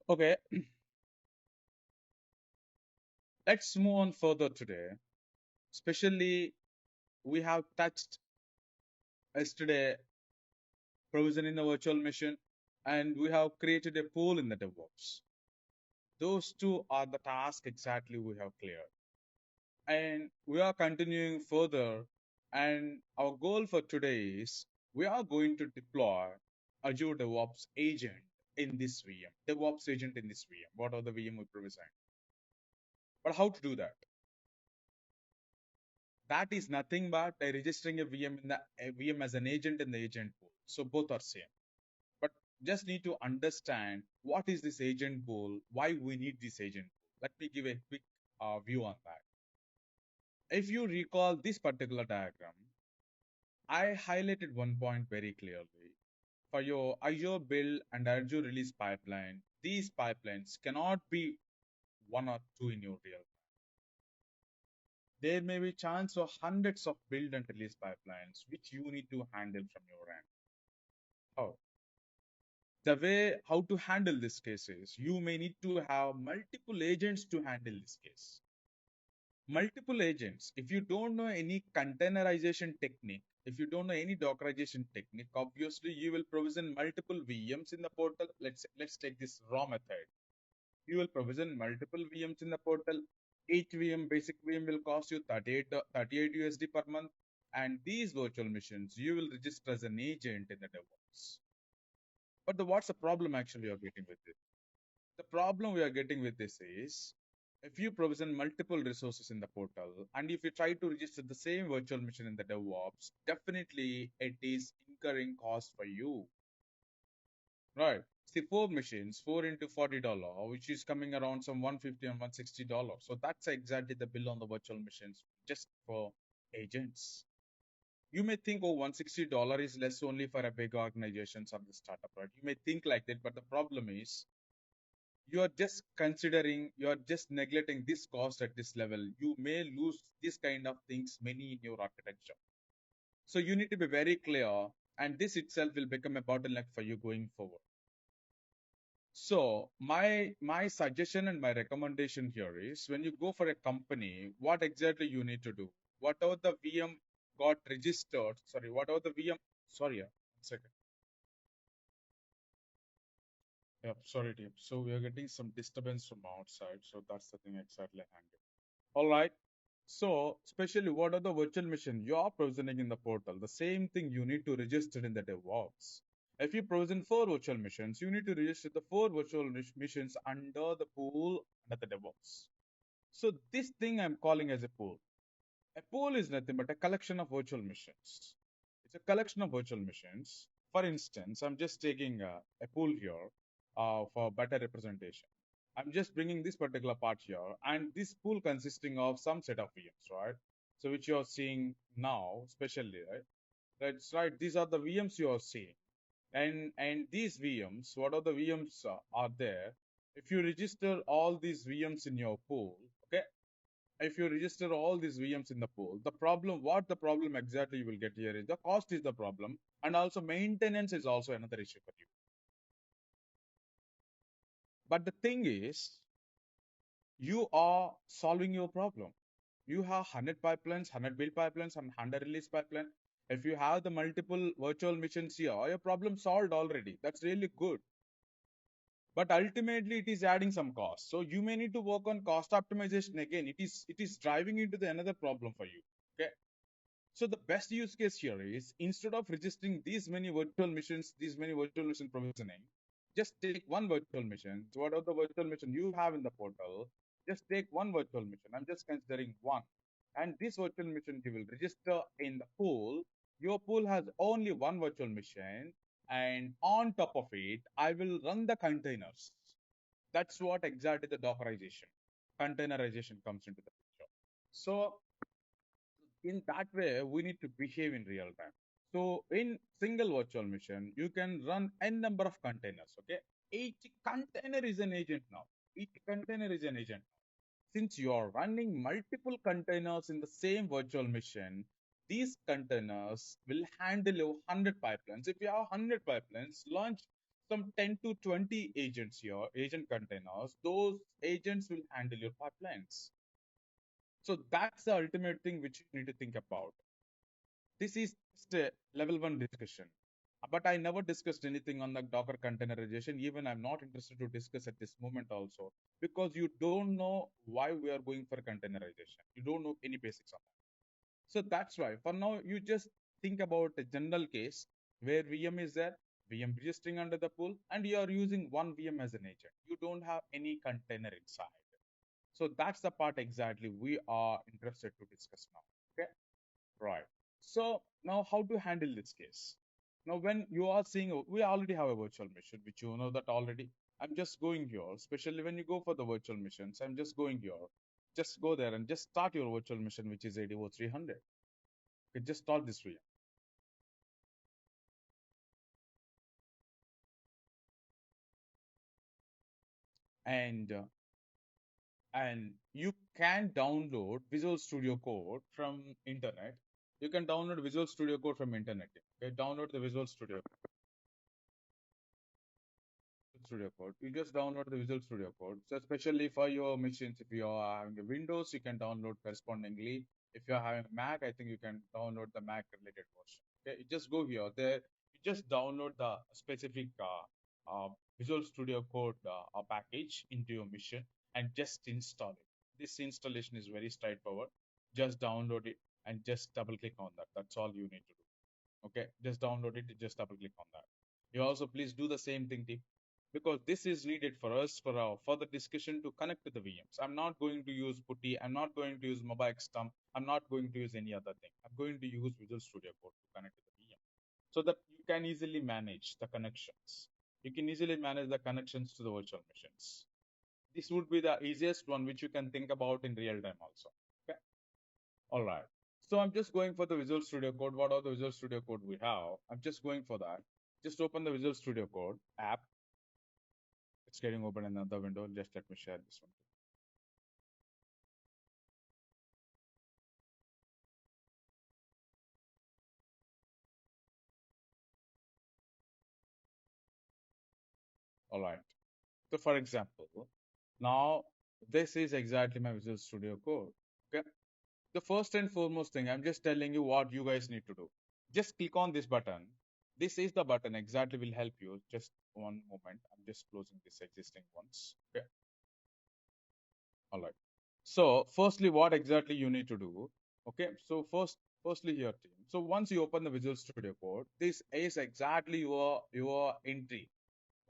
Okay, let's move on further today. Especially, we have touched yesterday provision in the virtual machine, and we have created a pool in the DevOps. Those two are the tasks exactly we have cleared. And we are continuing further. And our goal for today is we are going to deploy Azure DevOps agent in this VM, DevOps agent in this VM. What are the VM we provision? But how to do that? That is nothing but registering a VM in the a VM as an agent in the agent pool. So both are same. But just need to understand what is this agent pool, why we need this agent pool. Let me give a quick view on that. If you recall this particular diagram, I highlighted one point very clearly. For your Azure build and Azure release pipeline, these pipelines cannot be one or two in your real. There may be chance of hundreds of build and release pipelines which you need to handle from your end. How? The way how to handle this case is you may need to have multiple agents to handle this case. Multiple agents. If you don't know any containerization technique, if you don't know any dockerization technique, obviously you will provision multiple VMs in the portal. Let's take this raw method. You will provision multiple VMs in the portal. Each VM, basic VM will cost you 38 USD per month. And these virtual machines, you will register as an agent in the DevOps. But what's the problem actually you're getting with it? The problem we are getting with this is if you provision multiple resources in the portal and if you try to register the same virtual machine in the DevOps, definitely it is incurring cost for you. Right. See, four machines, four into $40, which is coming around some 150 and $160. So that's exactly the bill on the virtual machines just for agents. You may think, oh, $160 is less only for a big organizations or the startup, right? You may think like that, but the problem is you are just considering, you are just neglecting this cost at this level. You may lose this kind of things many in your architecture. So you need to be very clear, and this itself will become a bottleneck for you going forward. So my suggestion and my recommendation here is when you go for a company, what exactly you need to do? Whatever the VM got registered, sorry, whatever the VM, sorry, yeah, 1 second. Yeah, sorry, team. So we are getting some disturbance from outside. So that's the thing exactly I handled. All right. So, especially what are the virtual machine you are provisioning in the portal? The same thing you need to register in the DevOps. If you provision four virtual machines, you need to register the four virtual machines under the pool under the DevOps. So this thing I'm calling as a pool. A pool is nothing but a collection of virtual machines. It's a collection of virtual machines. For instance, I'm just taking a pool here for better representation. I'm just bringing this particular part here, and this pool consisting of some set of VMs, right? So which you are seeing now, especially, right? That's right. These are the VMs you are seeing, and these VMs, what are the VMs are there? If you register all these VMs in your pool, okay, if you register all these VMs in the pool, what the problem exactly you will get here is the cost is the problem, and also maintenance is also another issue for you. But the thing is, you are solving your problem. You have 100 pipelines, 100 build pipelines, and 100 release pipeline. If you have the multiple virtual machines here, your problem solved already. That's really good. But ultimately, it is adding some cost. So you may need to work on cost optimization again. It is driving into the another problem for you. Okay. So the best use case here is instead of registering these many virtual machine provisioning, just take one virtual machine. So whatever the virtual machine you have in the portal, just take one virtual machine. I'm just considering one. And this virtual machine you will register in the pool. Your pool has only one virtual machine. And on top of it, I will run the containers. That's what exactly the Dockerization, containerization comes into the picture. So in that way, we need to behave in real time. So in single virtual machine, you can run n number of containers. Okay, each container is an agent now. Each container is an agent. Since you are running multiple containers in the same virtual machine, these containers will handle your 100 pipelines. If you have 100 pipelines, launch some 10 to 20 agents here, agent containers. Those agents will handle your pipelines. So that's the ultimate thing which you need to think about. This is just a level one discussion. But I never discussed anything on the Docker containerization. Even I'm not interested to discuss at this moment also, because you don't know why we are going for containerization. You don't know any basics on that. So that's why for now you just think about a general case where VM is there, VM registering under the pool, and you are using one VM as an agent. You don't have any container inside. So that's the part exactly we are interested to discuss now. Okay. Right. So now how to handle this case? Now, when you are seeing, we already have a virtual machine, which you know that already. I'm just going here, especially when you go for the virtual missions. I'm just going here. Just go there and just start your virtual mission, which is ADO 300. Okay, just start this way. And you can download Visual Studio Code from internet. You can download Visual Studio Code from internet. Okay, download the Visual Studio Code. You just download the Visual Studio Code. So especially for your machines, if you are having a Windows, you can download correspondingly. If you're having Mac, I think you can download the Mac related version. Okay, you just go here. There, you just download the specific Visual Studio Code package into your machine and just install it. This installation is very straightforward. Just download it and just double click on that. That's all you need to do. Okay, just download it, just double click on that. You also please do the same thing, team, because this is needed for us for our further discussion to connect to the VMs. I'm not going to use Putty, I'm not going to use Mobile Stump, I'm not going to use any other thing. I'm going to use Visual Studio Code to connect to the VM so that you can easily manage the connections. You can easily manage the connections to the virtual machines. This would be the easiest one which you can think about in real time also. Okay. All right. So I'm just going for the Visual Studio Code. What are the Visual Studio Code we have? I'm just going for that. Just open the Visual Studio Code app. It's getting open in another window. Just let me share this one. All right. So for example, now this is exactly my Visual Studio Code. Okay. The first and foremost thing, I'm just telling you what you guys need to do. Just click on this button. This is the button exactly will help you. Just one moment. I'm just closing this existing ones. Okay. All right. So firstly, what exactly you need to do? Okay. So firstly here, team. So once you open the Visual Studio Code, this is exactly your entry.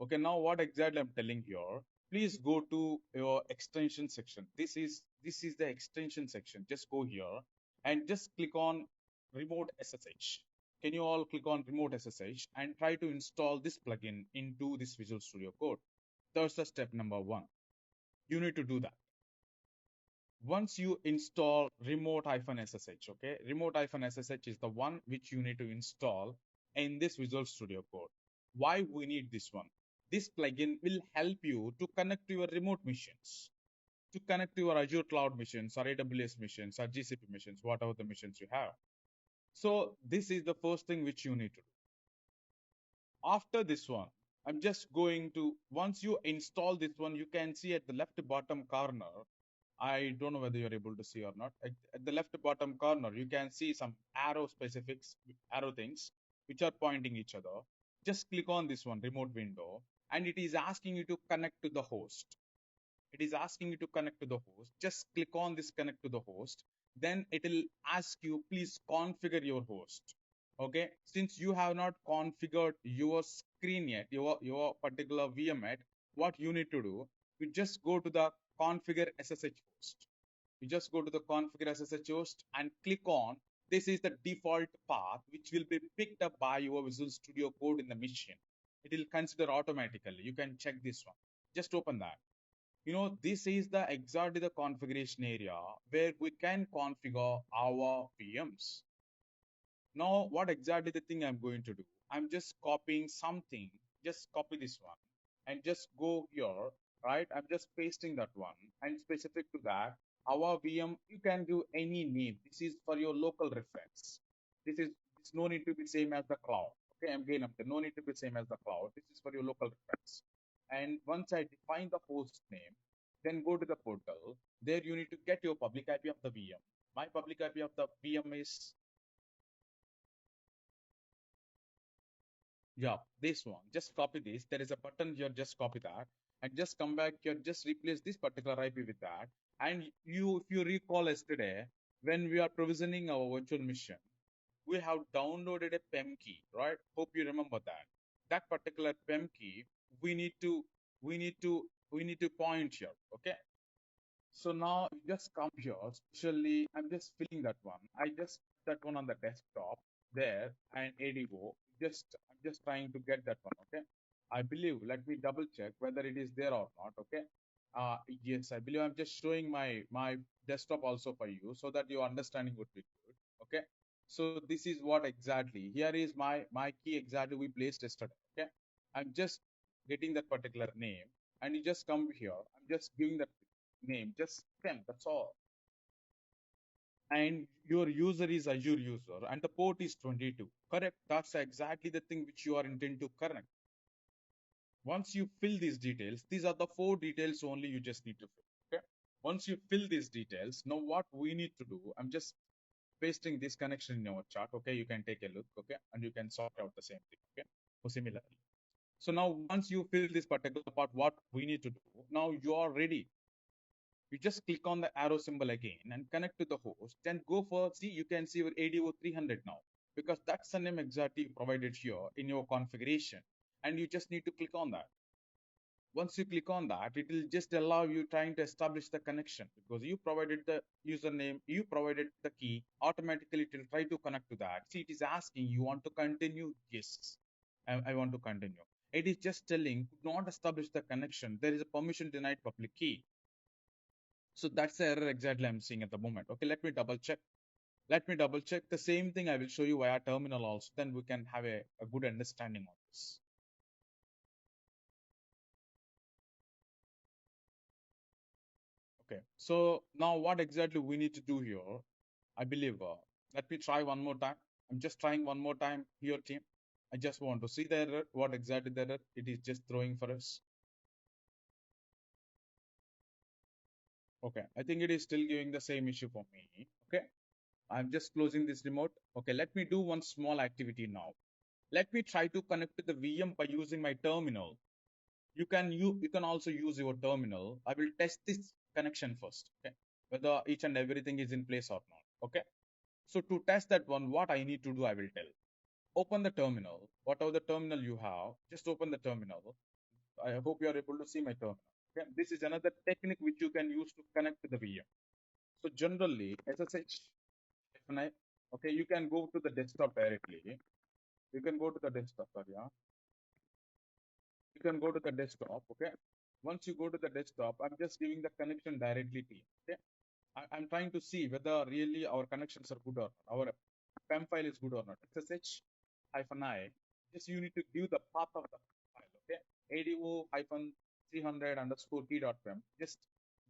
Okay, now what exactly I'm telling here, please go to your extension section. This is the extension section. Just go here and just click on remote SSH. Can you all click on remote SSH and try to install this plugin into this Visual Studio Code? That's the step number one. You need to do that. Once you install remote-SSH, okay, remote-SSH is the one which you need to install in this Visual Studio Code. Why we need this one? This plugin will help you to connect to your remote missions, to connect to your Azure cloud missions or AWS missions or GCP missions, whatever the missions you have. So this is the first thing which you need to do. After this one, I'm just going to, once you install this one, you can see at the left bottom corner, I don't know whether you're able to see or not. At the left bottom corner, you can see some arrow specifics, arrow things, which are pointing each other. Just click on this one, remote window, and it is asking you to connect to the host. It is asking you to connect to the host. Just click on this connect to the host. Then it will ask you, please configure your host. Okay. Since you have not configured your screen yet, your particular VM yet, what you need to do, you just go to the configure SSH host. You just go to the configure SSH host and click on this is the default path which will be picked up by your Visual Studio Code in the machine. It will consider automatically. You can check this one. Just open that. This is the exactly the configuration area where we can configure our VMs. Now, what exactly the thing I'm going to do? I'm just copying something. Just copy this one and just go here, right? I'm just pasting that one and specific to that, our VM, you can give any name. This is for your local reference. This is it's no need to be same as the cloud. Okay, no need to be same as the cloud. This is for your local reference. And once I define the host name, then go to the portal. There you need to get your public IP of the VM. My public IP of the VM is, yeah, this one. Just copy this. There is a button here, just copy that. And just come back here, just replace this particular IP with that. And if you recall yesterday, when we are provisioning our virtual machine, we have downloaded a PEM key, right? Hope you remember that. That particular PEM key, we need to, we need to, we need to point here, okay? So now you just come here, especially I'm just filling that one. I just put that one on the desktop there and ADO. I'm just trying to get that one. Okay. I believe, let me double check whether it is there or not. Okay. Yes, I believe I'm just showing my desktop also for you so that your understanding would be good. Okay. So this is what exactly here is my key exactly we placed yesterday. Okay. I'm just getting that particular name and you just come here. I'm just giving that name, just them, that's all. And your user is Azure user and the port is 22. Correct. That's exactly the thing which you are intending to correct. Once you fill these details, these are the 4 details only you just need to fill. Okay. Once you fill these details, now what we need to do, I'm just pasting this connection in your chart. Okay. You can take a look. Okay. And you can sort out the same thing. Okay. So similarly. So now once you fill this particular part, what we need to do, now you are ready. You just click on the arrow symbol again and connect to the host. Then go for, see, you can see your ADO 300 now because that's the name exactly provided here in your configuration. And you just need to click on that. Once you click on that, it will just allow you trying to establish the connection because you provided the username, you provided the key, automatically it will try to connect to that. See, it is asking, you want to continue? Yes, I want to continue. It is just telling, could not establish the connection. There is a permission denied public key. So that's the error exactly I'm seeing at the moment. Okay, let me double check. Let me double check. The same thing I will show you via terminal also. Then we can have a good understanding of this. Okay, so now what exactly we need to do here? I believe, let me try one more time. I'm just trying one more time here, team. I just want to see the error, what exactly the error it is just throwing for us. Okay, I think it is still giving the same issue for me. Okay, I'm just closing this remote. Okay, let me do one small activity now. Let me try to connect to the VM by using my terminal. You can also use your terminal. I will test this connection first, okay? Whether each and everything is in place or not. Okay. So to test that one, what I need to do, I will tell. Open the terminal. Whatever the terminal you have, just open the terminal. I hope you are able to see my terminal. Okay. This is another technique which you can use to connect to the VM. So generally, SSH, okay, you can go to the desktop directly. You can go to the desktop, yeah. You can go to the desktop. Okay. Once you go to the desktop, I'm just giving the connection directly to you. Okay. I'm trying to see whether really our connections are good or not. Our PEM file is good or not. SSH-I. Just you need to give the path of the file. Okay. ADO-300 underscore key.pem. Just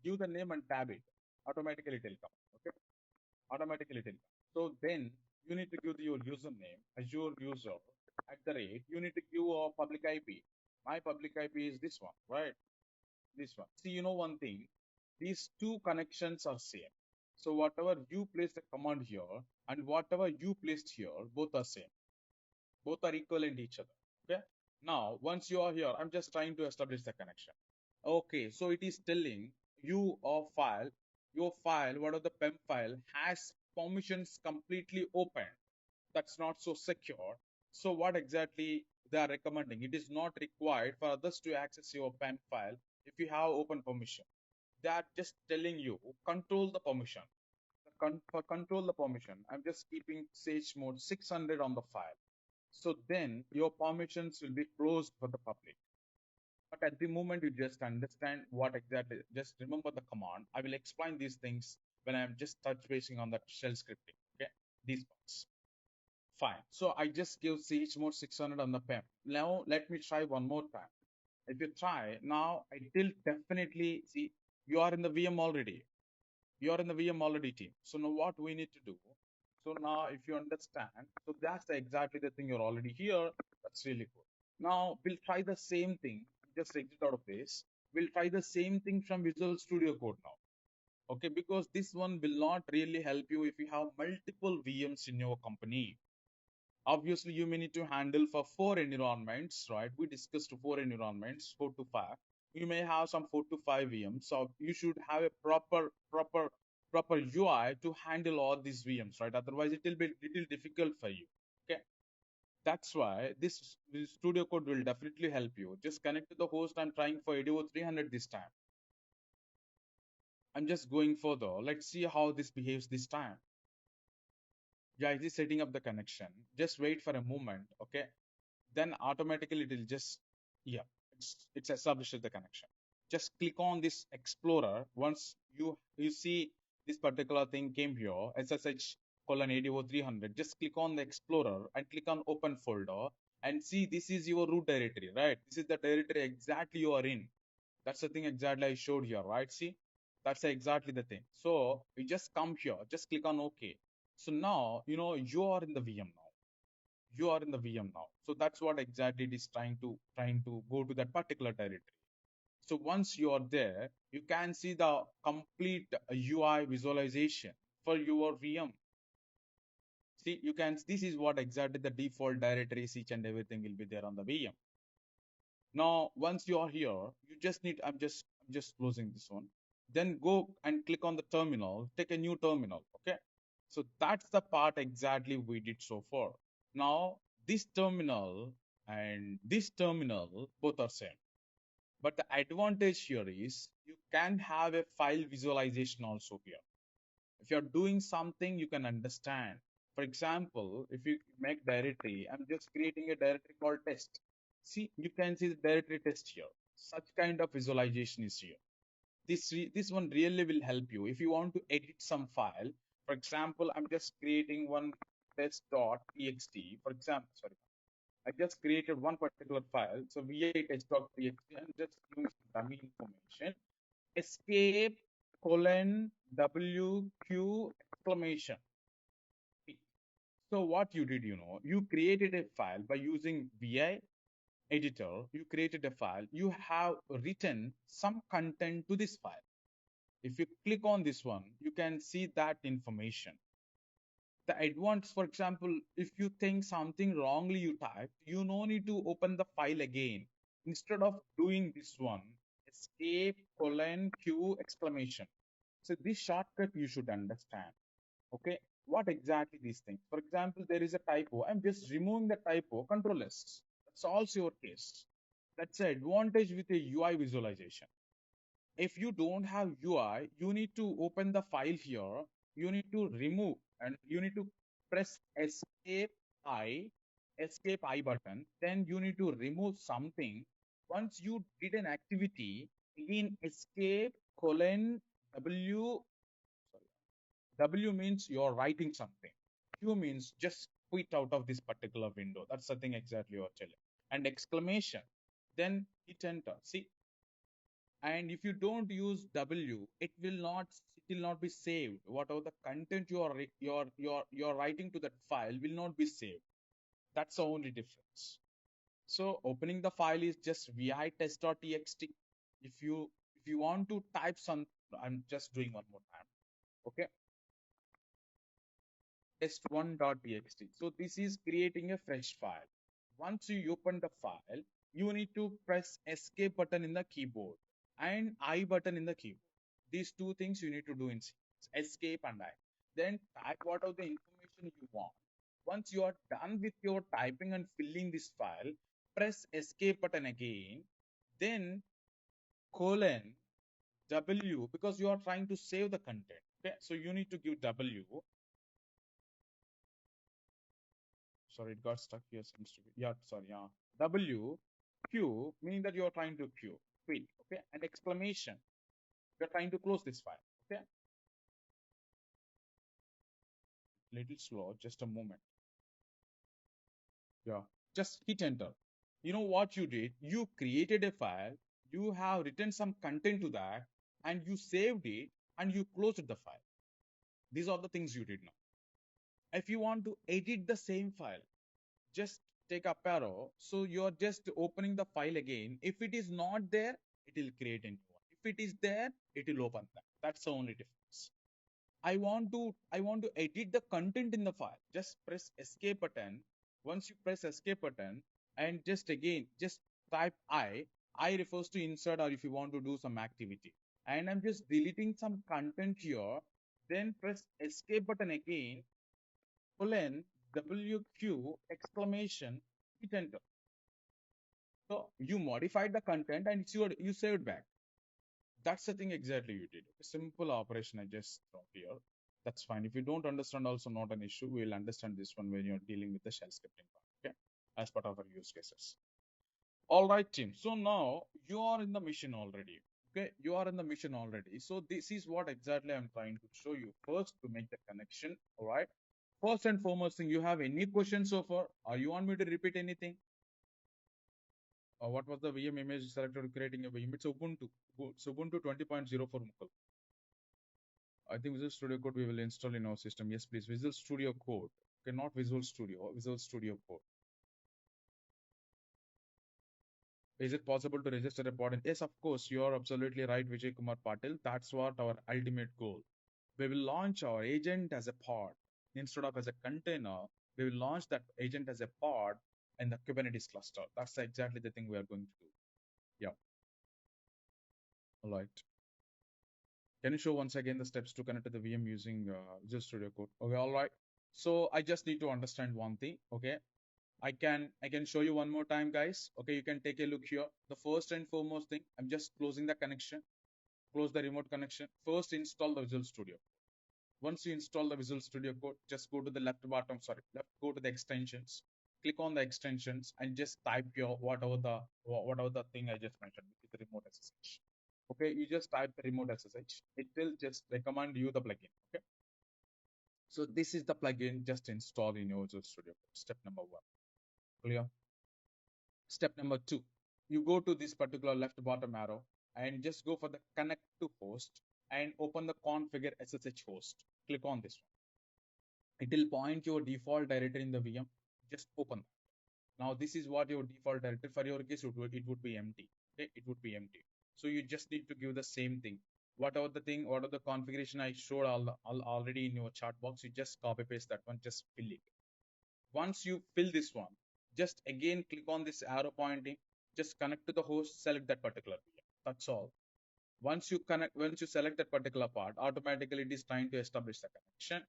give the name and tab it. Automatically it will come. Okay. Automatically it will come. So then you need to give your username, Azure user at the rate. You need to give a public IP. My public IP is this one, right? This one. See, you know one thing, these two connections are same. So whatever you place the command here and whatever you placed here, both are same. Both are equivalent each other. Okay. Now, once you are here, I'm just trying to establish the connection. Okay. So it is telling you your file, what are the PEM file has permissions completely open. That's not so secure. So what exactly they are recommending? It is not required for others to access your PEM file if you have open permission. They are just telling you control the permission. For control the permission, I'm just keeping sage mode 600 on the file. So then your permissions will be closed for the public. But at the moment, you just understand what exactly, just remember the command. I will explain these things when I'm just touch basing on that shell scripting. Okay, these parts. Fine. So I just give ch mode 600 on the PEM. Now let me try one more time. If you try, now I will definitely see you are in the VM already. You are in the VM already, team. So now what we need to do, So now if you understand, so that's exactly the thing, you're already here. That's really good. Now we'll try the same thing. Just exit out of this. We'll try the same thing from Visual Studio Code now. Okay, because this one will not really help you if you have multiple VMs in your company. Obviously, you may need to handle for four environments, right? We discussed four environments, four to five. You may have some four to five VMs. So you should have a proper UI to handle all these VMs, right? Otherwise, it will be little difficult for you. Okay. That's why this studio code will definitely help you. Just connect to the host. I'm trying for ADO 300 this time. I'm just going further. Let's see how this behaves this time. Yeah, it is setting up the connection. Just wait for a moment. Okay. Then automatically it will just, yeah, it's established the connection. Just click on this explorer. Once you see this particular thing came here, SSH colon ADO 300, just click on the explorer and click on open folder and see this is your root directory, right? This is the directory exactly you are in. That's the thing exactly I showed here, right? See, that's exactly the thing. So you just come here, just click on OK. So now, you are in the VM now. You are in the VM now. So that's what exactly it is trying to go to that particular territory. So once you are there, you can see the complete UI visualization for your VM. See, this is what exactly the default directories, each and everything will be there on the VM. Now, once you are here, you just need, I'm just closing this one. Then go and click on the terminal, take a new terminal. Okay. So that's the part exactly we did so far. Now, this terminal and this terminal both are same. But the advantage here is you can have a file visualization also here. If you're doing something, you can understand. For example, if you make directory, I'm just creating a directory called test. See, you can see the directory test here. Such kind of visualization is here. This one really will help you if you want to edit some file. For example, I'm just creating one test.txt. For example, sorry, I just created one particular file. So vi test.txt and just use dummy information. Escape colon WQ exclamation. So what you did, you created a file by using vi editor. You created a file. You have written some content to this file. If you click on this one, you can see that information. The advance, for example, if you think something wrongly you typed, you no need to open the file again. Instead of doing this one, escape colon q exclamation. So this shortcut you should understand. Okay, what exactly these things? For example, there is a typo. I'm just removing the typo. Control S. That solves your case. That's the advantage with a UI visualization. If you don't have UI, you need to open the file here. You need to remove and you need to press escape I button. Then you need to remove something. Once you did an activity, again escape colon W. Sorry, W means you're writing something. Q means just quit out of this particular window. That's the thing exactly you're telling. And exclamation. Then hit enter. See, and if you don't use W, it will not be saved. Whatever the content you're writing to that file will not be saved. That's the only difference. So opening the file is just vi test.txt. If you want to type some, I'm just doing one more time. Okay, test1.txt. So this is creating a fresh file. Once you open the file, you need to press escape button in the keyboard and I button in the keyboard. These two things you need to do in C. Escape and I. Then type whatever the information you want. Once you are done with your typing and filling this file, press escape button again. Then colon W because you are trying to save the content. Okay, so you need to give W. Sorry, it got stuck here. Seems to be. Yeah, sorry. Yeah. W Q meaning that you are trying to quit. Okay, and exclamation. You're trying to close this file. Okay, little slow. Just a moment. Yeah, just hit enter. You know what you did? You created a file. You have written some content to that, and you saved it, and you closed the file. These are the things you did now. If you want to edit the same file, just take up arrow. So you're just opening the file again. If it is not there, it will create a new one. If it is there, it will open that. That's the only difference. I want to edit the content in the file. Just press escape button. Once you press escape button and just again just type I refers to insert or if you want to do some activity. And I'm just deleting some content here. Then press escape button again, colon WQ exclamation hit enter. So you modified the content and you saved back. That's the thing exactly you did. A simple operation I just throw here. That's fine. If you don't understand, also not an issue. We'll understand this one when you're dealing with the shell scripting part. Okay, as part of our use cases. All right, team. So now you are in the mission already. Okay, you are in the mission already. So this is what exactly I'm trying to show you. First, to make the connection. All right. First and foremost thing, you have any questions so far? Or you want me to repeat anything? Or what was the VM image selected creating a VM? It's Ubuntu. It's Ubuntu 20.04 Mukul. I think Visual Studio Code we will install in our system. Yes, please. Visual Studio Code. Okay, not Visual Studio. Visual Studio Code. Is it possible to register a pod? Yes, of course. You are absolutely right, Vijay Kumar Patil. That's what our ultimate goal. We will launch our agent as a pod instead of as a container. We will launch that agent as a pod in the Kubernetes cluster. That's exactly the thing we are going to do. Yeah. All right. Can you show once again the steps to connect to the VM using Visual Studio Code? Okay, all right. So I just need to understand one thing. Okay, I can show you one more time, guys. Okay, you can take a look here. The first and foremost thing, I'm just closing the connection, close the remote connection. First, install the Visual Studio. Once you install the Visual Studio Code, just go to the left, go to the extensions, click on the extensions, and just type your whatever the thing I just mentioned, which is the remote SSH. Okay, you just type the remote SSH. It will just recommend you the plugin. Okay, so this is the plugin. Just install in your Visual Studio Code. Step number one. Clear? Step number two, you go to this particular left bottom arrow and just go for the connect to host and open the configure SSH host. Click on this one. It will point your default directory in the VM. Just open that. Now this is what your default directory for your case it would be empty. Okay, it would be empty. So you just need to give the same thing. What are the configuration I showed already in your chat box? You just copy paste that one. Just fill it. Once you fill this one, just again click on this arrow pointing, just connect to the host, select that particular VM. That's all. Once you select that particular part, automatically it is trying to establish the connection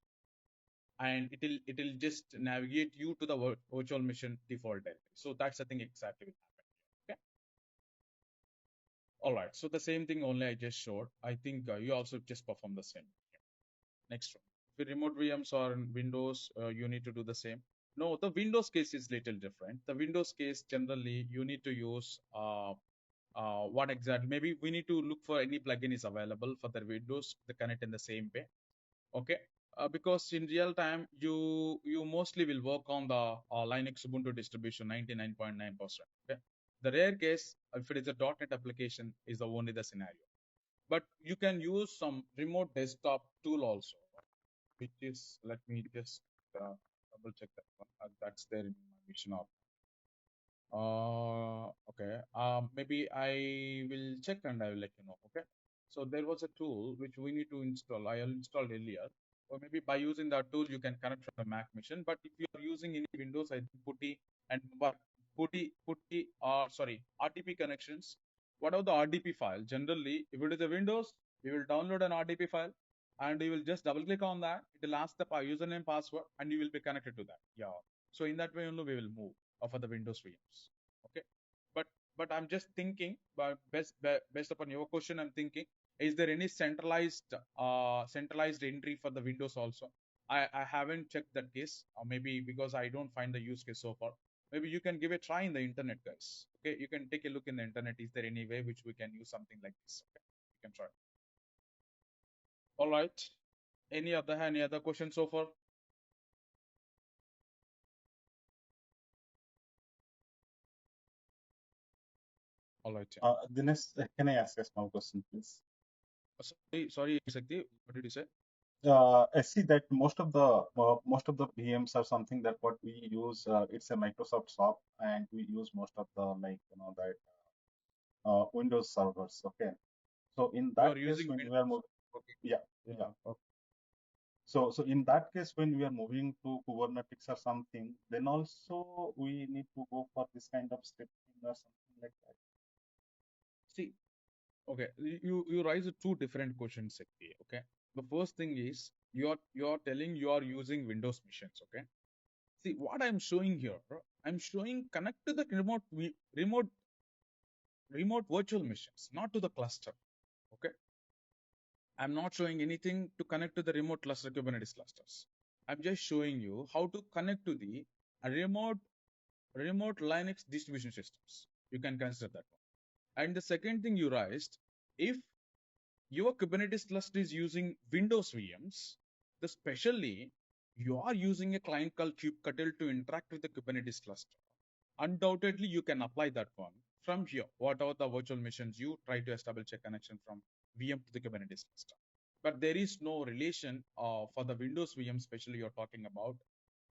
and it will just navigate you to the virtual machine default directory. So that's the thing exactly will happen. Okay. All right. So the same thing only I just showed. I think you also just perform the same. Next one. With remote VMs or in Windows, you need to do the same. No, the Windows case is little different. The Windows case generally you need to use what exactly? Maybe we need to look for any plugin is available for the Windows to connect in the same way. Okay, because in real time you mostly will work on the Linux Ubuntu distribution 99.9%. Okay, the rare case if it is a .NET application is the only the scenario. But you can use some remote desktop tool also, which is, let me just double check that one. That's there in my mission op. Okay. Maybe I will check and I will let you know. Okay. So there was a tool which we need to install. I installed earlier. Or maybe by using that tool, you can connect from the Mac machine. But if you are using any Windows, I think PuTTY and RDP connections. What are the RDP file? Generally, if it is a Windows, you will download an RDP file and you will just double click on that. It will ask the username, password, and you will be connected to that. Yeah. So in that way only we will move for the Windows VMs. Okay. But I'm just thinking, but based upon your question, I'm thinking, is there any centralized entry for the Windows also? I haven't checked that case, or maybe because I don't find the use case so far. Maybe you can give a try in the internet, guys. Okay, you can take a look in the internet. Is there any way which we can use something like this? Okay, you can try. All right. Any other questions so far? All right. Yeah. Dinesh, can I ask a small question, please? Sorry, Sakti. What did you say? I see that most of the VMs are something that what we use. It's a Microsoft shop, and we use most of the like that Windows servers. Okay, so in You that are case, using when we are Windows. moving, Okay. yeah, yeah. Yeah. Okay. So in that case, when we are moving to Kubernetes or something, then also we need to go for this kind of scripting or something like that. See, okay, you raise two different questions, Sekti. Okay. The first thing is you're telling you are using Windows machines. Okay. See what I'm showing here. I'm showing connect to the remote virtual machines, not to the cluster. Okay. I'm not showing anything to connect to the remote cluster Kubernetes clusters. I'm just showing you how to connect to the remote Linux distribution systems. You can consider that one. And the second thing you raised, if your Kubernetes cluster is using Windows VMs, the specially you are using a client called kubectl to interact with the Kubernetes cluster. Undoubtedly, you can apply that one from here. Whatever the virtual machines you try to establish a connection from VM to the Kubernetes cluster. But there is no relation for the Windows VM, especially you're talking about.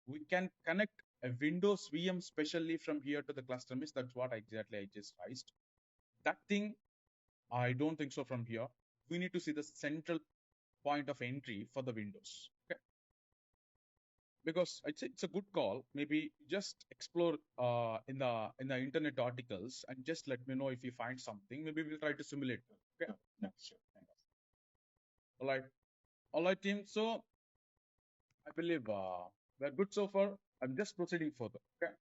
We can connect a Windows VM specially from here to the cluster means that's what exactly I just raised. That thing, I don't think so from here. We need to see the central point of entry for the Windows. Okay. Because it's a good call. Maybe just explore in the internet articles and just let me know if you find something. Maybe we'll try to simulate. Okay. Sure. Yeah, sure. Thanks. All right, team. So I believe we're good so far. I'm just proceeding further. Okay.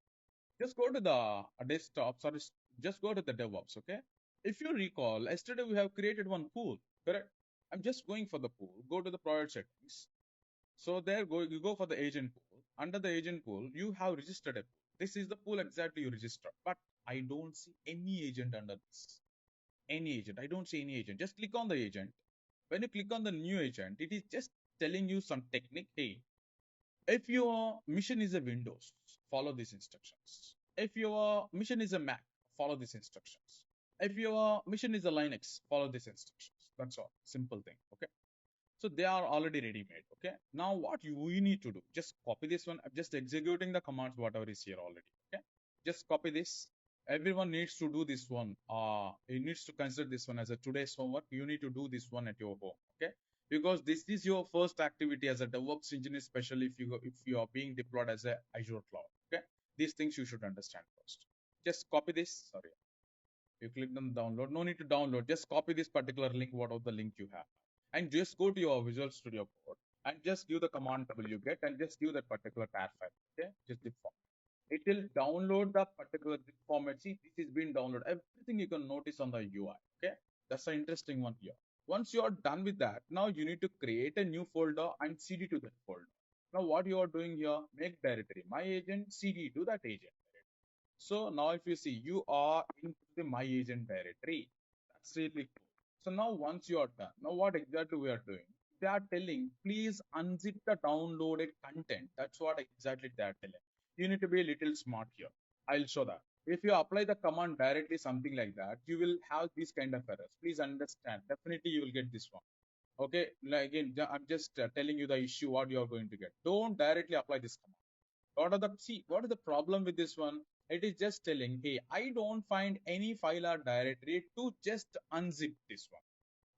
Just go to the desktop. Sorry, just go to the DevOps. Okay. If you recall, yesterday we have created one pool. Correct. I'm just going for the pool. Go to the product settings. So there go you go for the agent pool. Under the agent pool, you have registered a pool. This is the pool exactly you registered. But I don't see any agent under this. Any agent. I don't see any agent. Just click on the agent. When you click on the new agent, it is just telling you some technique. Hey, if your mission is a Windows, follow these instructions. If your mission is a Mac, follow these instructions. If your mission is a Linux, follow these instructions. That's all. Simple thing. Okay. So they are already ready made. Okay. Now what you need to do, just copy this one. I'm just executing the commands, whatever is here already. Okay. Just copy this. Everyone needs to do this one. You needs to consider this one as a today's homework. You need to do this one at your home. Okay. Because this is your first activity as a DevOps engineer, especially if you are being deployed as a Azure cloud. Okay. These things you should understand first. Just copy this. Sorry. You click on download. No need to download. Just copy this particular link, whatever the link you have, and just go to your Visual Studio Code and just give the command WGET and just give that particular tar file. Okay, just zip format. It will download the particular zip format. See, this is being downloaded. Everything you can notice on the UI. Okay, that's an interesting one here. Once you are done with that, now you need to create a new folder and CD to that folder. Now, what you are doing here, make directory my agent, CD to that agent. So now if you see, you are in the my agent directory. That's really cool. So now once you are done, now what exactly we are doing? They are telling, please unzip the downloaded content. That's what exactly they are telling. You need to be a little smart here. I'll show that. If you apply the command directly, something like that, you will have these kind of errors. Please understand. Definitely you will get this one. Okay. Like again, I'm just telling you the issue, what you are going to get. Don't directly apply this command. What is the problem with this one? It is just telling, hey, I don't find any file or directory to just unzip this one.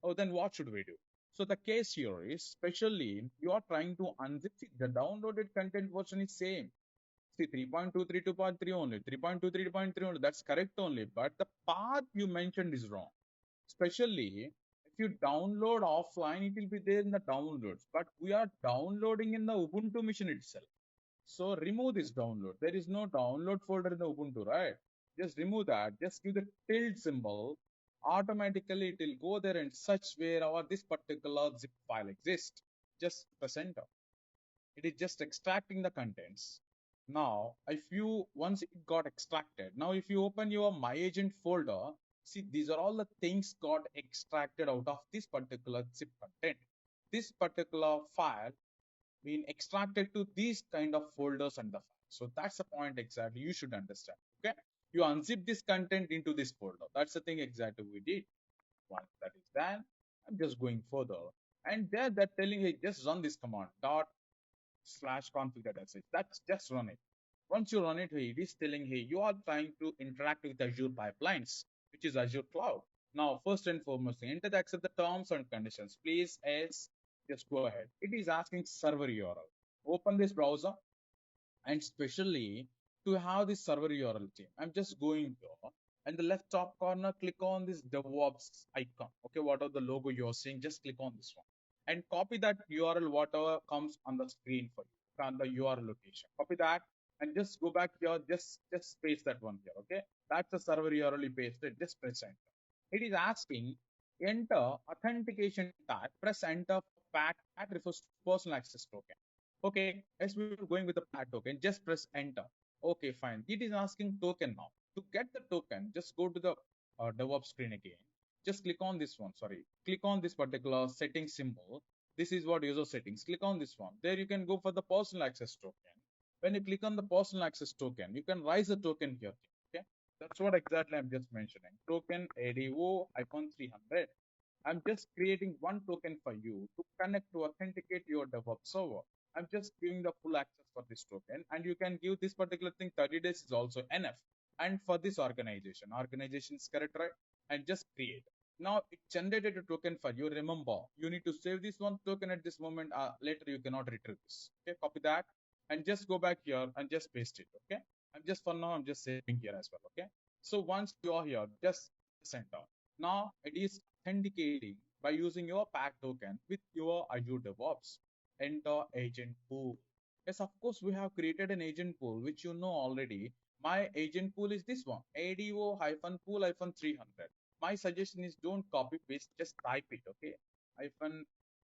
Oh, then what should we do? So the case here is, especially you are trying to unzip. See, the downloaded content version is same. See, 3.232.3 only, 3.233.3 only. That's correct only, but the path you mentioned is wrong. Especially if you download offline, it will be there in the downloads. But we are downloading in the Ubuntu machine itself. So remove this download. There is no download folder in the Ubuntu, right? Just remove that. Just give the tilde symbol. Automatically, it will go there and search where our this particular zip file exists. Just press enter. It is just extracting the contents. Now, if you once it got extracted, now if you open your my agent folder, see these are all the things got extracted out of this particular zip content. This particular file been extracted to these kind of folders and the files. So that's the point exactly you should understand. Okay. You unzip this content into this folder. That's the thing exactly we did. Once that is done, I'm just going further. And there they're telling, hey, just run this command, dot slash config.sh. That's just run it. Once you run it, hey, it is telling, hey, you are trying to interact with Azure pipelines, which is Azure Cloud. Now, first and foremost, enter the accept the terms and conditions. Please, as just go ahead. It is asking server URL. Open this browser, and especially to have this server URL team. I'm just going here, and the left top corner, click on this DevOps icon. Okay, whatever the logo you're seeing, just click on this one and copy that URL, whatever comes on the screen for you, on the URL location. Copy that and just go back here, just paste that one here. Okay, that's the server URL you pasted. Just press enter. It is asking enter authentication tag. Press enter for PAT. PAT refers to personal access token. Okay, as we were going with the PAT token, just press enter. Okay, fine. It is asking token now. To get the token, just go to the DevOps screen again. Just click on this one. Sorry, click on this particular setting symbol. This is what user settings. Click on this one. There you can go for the personal access token. When you click on the personal access token, you can raise a token here. Okay, that's what exactly I'm just mentioning. Token ADO 300. I'm just creating one token for you to connect to authenticate your DevOps server. I'm just giving the full access for this token, and you can give this particular thing 30 days is also enough. And for this organization is correct, right? And just create. Now it generated a token for you. Remember, you need to save this one token at this moment. Later you cannot retrieve this. Okay, copy that and just go back here and just paste it. Okay, I'm just for now I'm just saving here as well. Okay, so once you are here, just enter. Now it is authenticating by using your pack token with your Azure DevOps. Enter agent pool. Yes, of course, we have created an agent pool, which you know already. My agent pool is this one, ADO-pool 300. My suggestion is don't copy paste, just type it, okay? Hyphen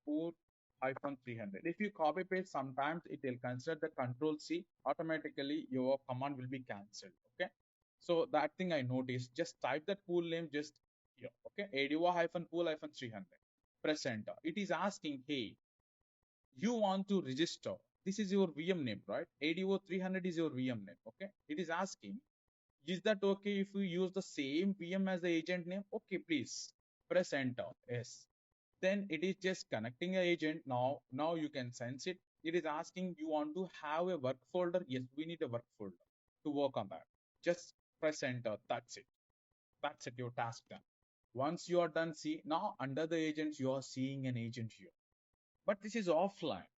pool 300. If you copy paste, sometimes it will consider the control C, automatically your command will be cancelled, okay? So that thing I noticed, just type that pool name just here, okay? ADO-pool 300. Press enter. It is asking, hey, you want to register. This is your VM name, right? ADO 300 is your VM name, okay? It is asking, is that okay if we use the same VM as the agent name? Okay, please press enter. Yes. Then it is just connecting a agent. Now you can sense it. It is asking you want to have a work folder. Yes, we need a work folder to work on that. Just press enter. That's it. That's it. Your task done. Once you are done, see now under the agents, you are seeing an agent here. But this is offline.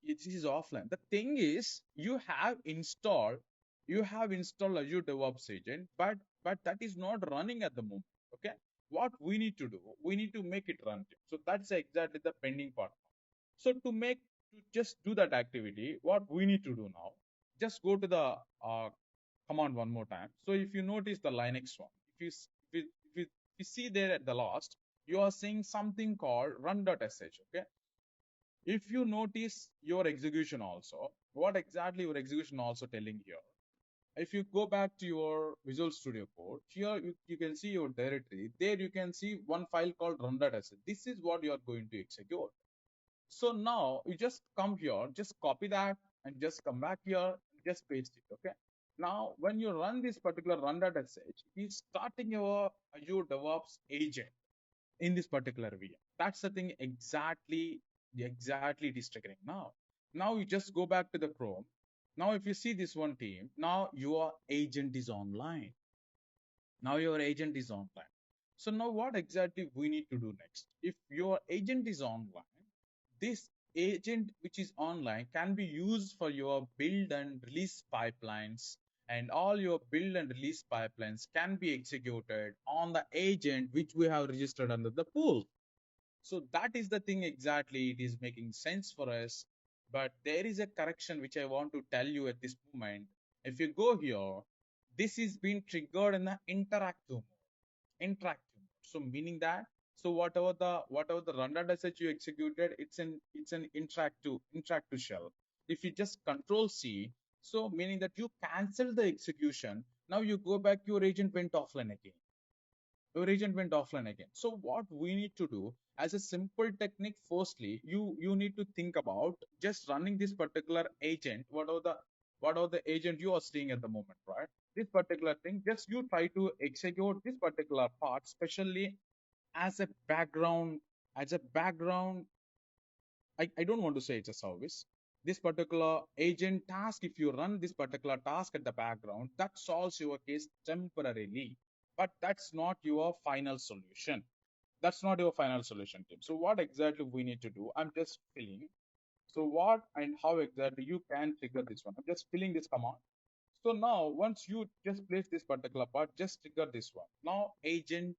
This is offline. The thing is, you have installed Azure DevOps agent, but that is not running at the moment. Okay, what we need to do, we need to make it run. So that's exactly the pending part. So to just do that activity, what we need to do now, just go to the command one more time. So if you notice the Linux one, if you see there at the last, you are seeing something called run.sh. Okay, if you notice your execution also, what exactly your execution also telling here, if you go back to your Visual Studio Code, here you can see your directory. There you can see one file called run.sh. This is what you are going to execute. So now you just come here, just copy that and just come back here, just paste it. Okay. Now when you run this particular run.sh, it is starting your Azure DevOps agent in this particular VM. That's the thing exactly it is triggering now. Now you just go back to the Chrome. Now if you see this one team, now your agent is online. Now your agent is online. So now what exactly we need to do next? If your agent is online, this agent which is online can be used for your build and release pipelines, and all your build and release pipelines can be executed on the agent which we have registered under the pool. So that is the thing exactly. It is making sense for us. But there is a correction which I want to tell you at this moment. If you go here, this is being triggered in the interactive mode. Interactive mode. So meaning that, so whatever the run.sh you executed, it's an interactive shell. If you just control C, so meaning that you cancel the execution. Now you go back, your agent went offline again. Your agent went offline again. So what we need to do as a simple technique, firstly, you need to think about just running this particular agent, whatever the agent you are seeing at the moment, right? This particular thing, just you try to execute this particular part, especially as a background as a background, I don't want to say it's a service. This particular agent task, if you run this particular task at the background, that solves your case temporarily, but that's not your final solution. That's not your final solution, team. So what exactly we need to do? I'm just filling. So what and how exactly you can trigger this one? I'm just filling this command. So now once you just place this particular part, just trigger this one. Now agent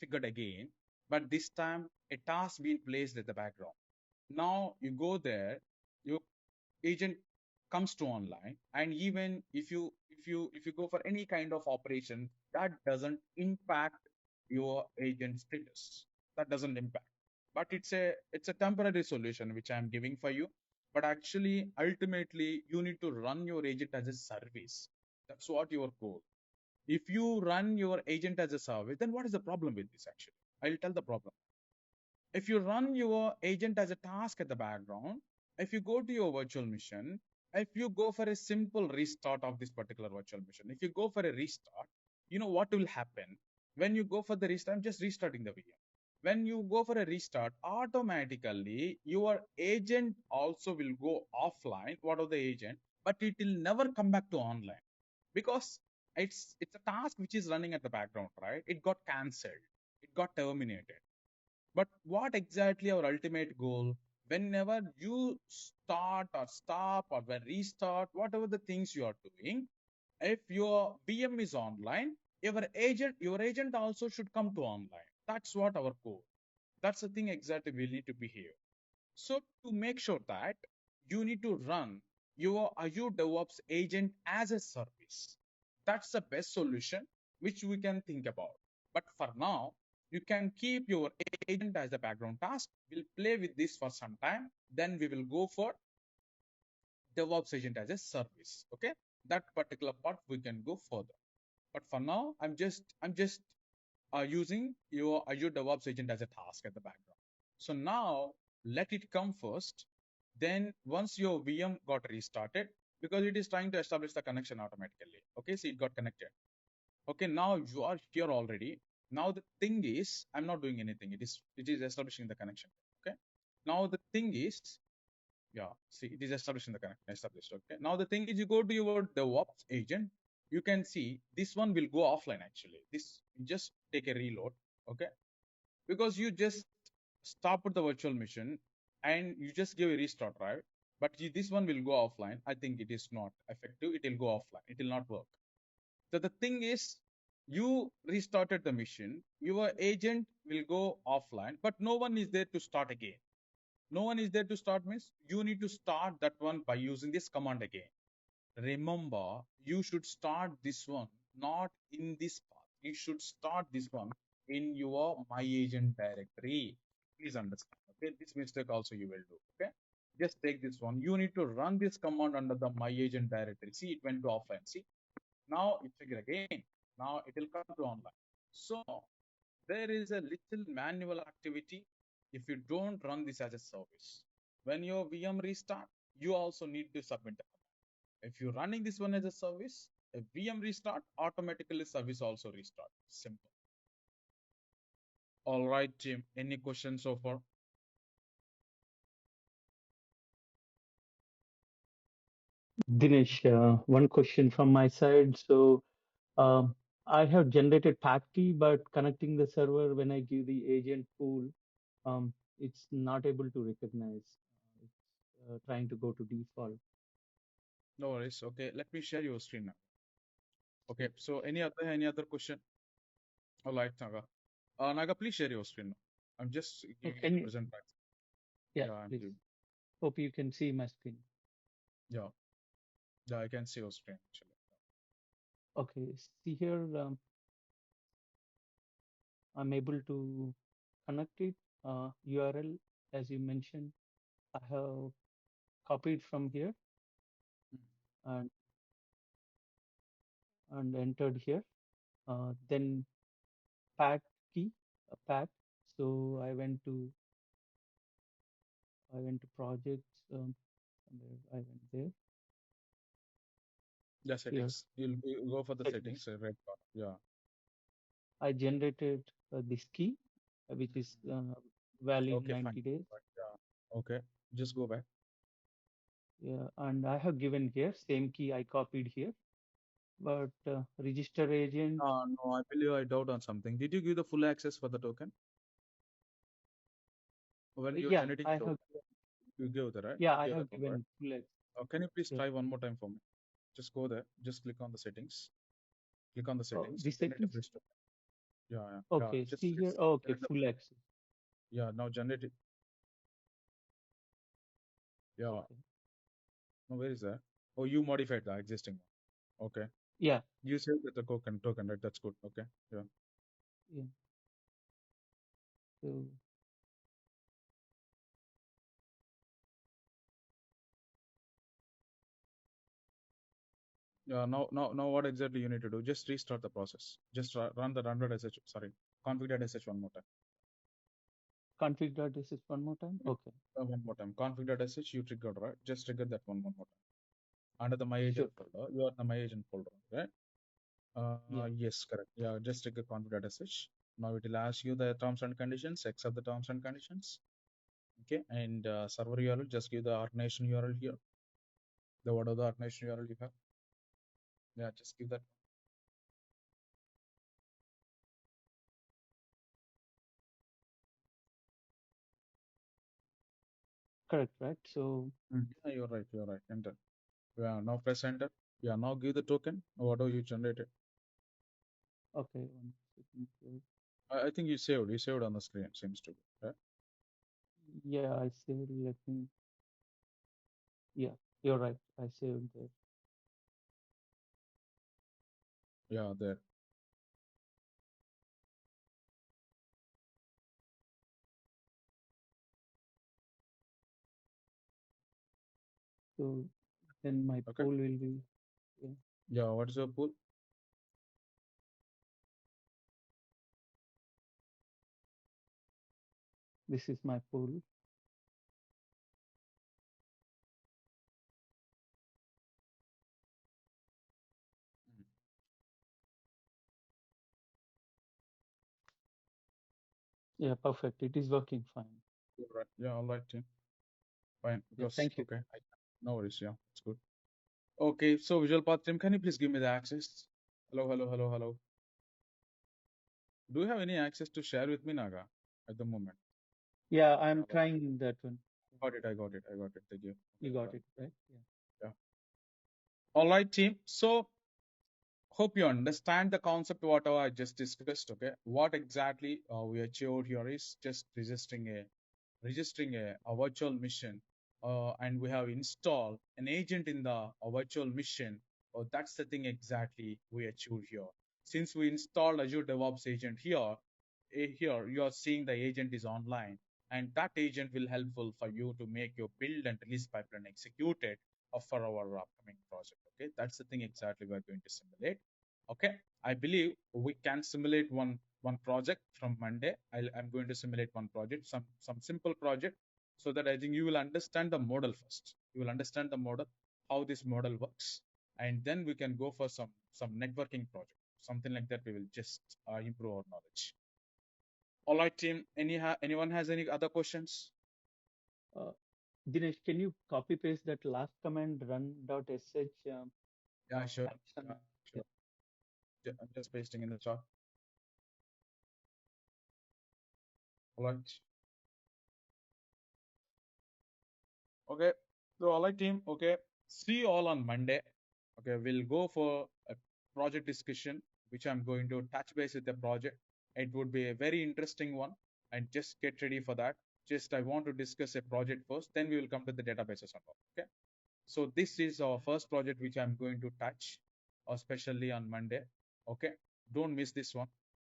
triggered again, but this time a task being placed at the background. Now you go there, your agent comes to online, and even if you go for any kind of operation, that doesn't impact your agent status. That doesn't impact. But it's a temporary solution which I'm giving for you. But actually, ultimately, you need to run your agent as a service. That's what your goal. If you run your agent as a service, then what is the problem with this actually? I'll tell the problem. If you run your agent as a task at the background, if you go to your virtual machine, if you go for a simple restart of this particular virtual machine, if you go for a restart, you know what will happen? When you go for the restart, I'm just restarting the VM. When you go for a restart, automatically your agent also will go offline, what of the agent, but it will never come back to online because it's a task which is running at the background, right? It got cancelled, it got terminated. But what exactly our ultimate goal? Whenever you start or stop or when restart, whatever the things you are doing, if your VM is online, your agent also should come to online. That's what our goal. That's the thing exactly we need to be here. So to make sure that you need to run your Azure DevOps agent as a service. That's the best solution which we can think about. But for now, you can keep your agent as a background task. We'll play with this for some time. Then we will go for DevOps agent as a service. Okay, that particular part we can go further. But for now, I'm just using your Azure DevOps agent as a task at the background. So now let it come first. Then once your VM got restarted, because it is trying to establish the connection automatically. Okay, so it got connected. Okay, now you are here already. Now the thing is, I'm not doing anything. It is establishing the connection. Okay. Now the thing is, yeah, see, it is establishing the connection established. Okay. Now the thing is, you go to your DevOps agent, you can see this one will go offline actually. This just take a reload. Okay, because you just stop at the virtual machine and you just give a restart, right? But this one will go offline. I think it is not effective. It will go offline. It will not work. So the thing is, you restarted the machine, your agent will go offline, but no one is there to start again. No one is there to start means you need to start that one by using this command again. Remember, you should start this one not in this path. You should start this one in your my agent directory. Please understand. Okay, this mistake also you will do. Okay, just take this one. You need to run this command under the my agent directory. See, it went to offline. See, now it trigger again. Now it will come to online. So there is a little manual activity if you don't run this as a service. When your VM restart, you also need to submit a command. If you're running this one as a service, a VM restart, automatically service also restart. Simple. All right, Jim. Any questions so far? Dinesh, one question from my side. So um, I have generated path key, but connecting the server when I give the agent pool, it's not able to recognize. It's trying to go to default. No worries. Okay, let me share your screen now. Okay, So, so any other question? All right, Naga. Naga, please share your screen now. I'm just oh, giving you can the you? present practice. Yeah, Yeah, I'm please. giving. Hope you can see my screen. Yeah, yeah, I can see your screen actually. Okay, see here, I'm able to connect it. URL, as you mentioned, I have copied from here Hmm. and entered here. Then path key, path. So I went to projects. Somewhere I went there. Yeah, Here settings. You'll go for the settings. settings, red bar. Yeah. I generated this key, which is Mhm. valid Okay, fine. 90 days. But okay, just go back. Yeah, and I have given here same key I copied here, but register agent. No, I believe I doubt on something. Did you give the full access for the token when you're Yeah, generating I have. token? You gave the right. Yeah, You I gave the have token, right? given full access. Can you please Yes. try one more time for me? Just go there. Just click on the settings. Click on the Oh, settings. the Generate a settings. fresh token. Yeah, yeah, yeah. Okay, Just see here. Oh, okay, generate the. full access. Yeah, now generate it. Yeah. Okay. No, where is that? Oh, you modified the existing one. Okay. Yeah, You said that the token, right? That's good. Okay. Yeah. yeah. So Yeah. Now, what exactly you need to do? Just restart the process. Just run the run.sh. Sorry, config.sh one more time. config.sh one more time. Okay, One more time. Config.sh you triggered, right? Just trigger that one more time. Under the my sure. agent folder, you are in the my agent folder, right? Yeah, Yes, correct. Yeah, just trigger config.sh. Now it will ask you the terms and conditions, accept the terms and conditions. Okay, and server URL, just give the organization URL here. The what are the organization URL you have? Yeah, just give that. correct, right? So, Yeah, you're right. You're right. Enter. Yeah, now press enter. Yeah, now give the token. Whatever you generated. okay, one second. Here. I think you saved. You saved on the screen. Seems to be. Right? Yeah, I saved. Let me. Yeah, you're right. I saved there. Yeah, there. So then my Okay. pool will be. Yeah, Yeah. What is your pool? this is my pool. Mm. Yeah, perfect. It is working fine. Cool, right. Yeah. All right, team. Fine. Yeah, Because thank you. okay. No worries. Yeah, it's good. Okay. So Visualpath team, can you please give me the access? Hello. Hello. Hello. Hello. Do you have any access to share with me, Naga, at the moment? Yeah, Yeah. I'm trying that one. Got it. I got it. I got it. Thank you. You Okay. got Done. it, right? Yeah. Yeah. All right, team. So hope you understand the concept whatever I just discussed. Okay, what exactly we achieved here is just registering a virtual machine, and we have installed an agent in the virtual machine. That's the thing exactly we achieved here. Since we installed Azure DevOps agent here, here you are seeing the agent is online, and that agent will helpful for you to make your build and release pipeline executed for our upcoming project. Okay, that's the thing exactly we're going to simulate. Okay, I believe we can simulate one project from Monday. I'm going to simulate one project, some simple project, so that I think you will understand the model first. You will understand the model, how this model works, and then we can go for some networking project, something like that. We will just improve our knowledge. All right, team. Anyone has any other questions? Uh, Dinesh, can you copy paste that last command run.sh Yeah, sure. action? Yeah, Yeah. sure. I'm just pasting in the chat. All right. Okay. So all right, team. Okay. See you all on Monday. Okay. We'll go for a project discussion, which I'm going to touch base with the project. It would be a very interesting one, and just get ready for that. Just I want to discuss a project first, then we will come to the databases and all. Okay. So this is our first project which I'm going to touch, especially on Monday. Okay, don't miss this one.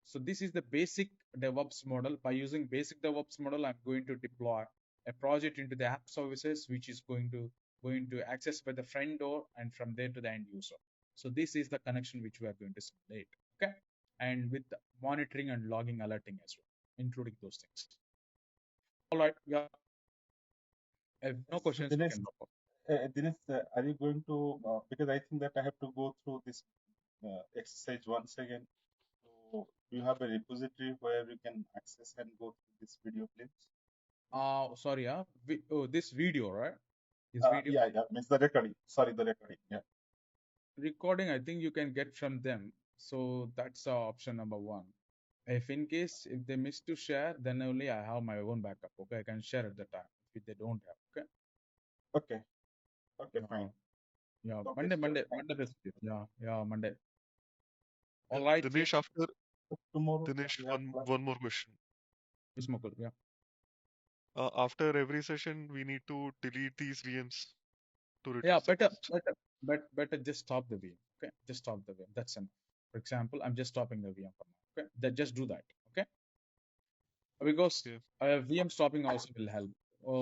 So this is the basic DevOps model. By using basic DevOps model, I'm going to deploy a project into the app services, which is going to access by the front door and from there to the end user. So this is the connection which we are going to simulate. Okay, and with the monitoring and logging alerting as well, including those things. All right, yeah. If no So questions, we can drop off. Dinesh, are you going to? Because I think that I have to go through this exercise once again. So do you have a repository where you can access and go through this video, please? Sorry, this video, right? This video Yeah, yeah, means the recording. Sorry, the recording. Yeah. recording, I think you can get from them. So that's option number one. If in case if they miss to share, then only I have my own backup. Okay, I can share at the time if they don't have. Okay. Okay. Okay, Yeah. fine. Yeah. Okay, Monday, so Monday, thank Monday this week. Yeah. Yeah. Monday. Yeah, All right. Yeah. Dinesh, after tomorrow Dinesh, we have one class. one more question. Miss Mukul. Yeah. After every session, we need to delete these VMs to Yeah. reduce the Better, cost. better just stop the VM. Okay. Just stop the VM. That's enough. For example, I'm just stopping the VM for now. Okay. That just do that. Okay. Because Okay. VM stopping also will help.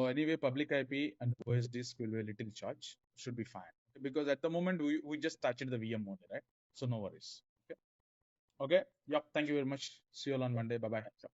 Anyway, public IP and OS disk will be a little charge. Should be fine. Because at the moment we just touched the VM only, right? So no worries. Okay. Okay. Yep. Thank you very much. See you all on Monday. Bye bye.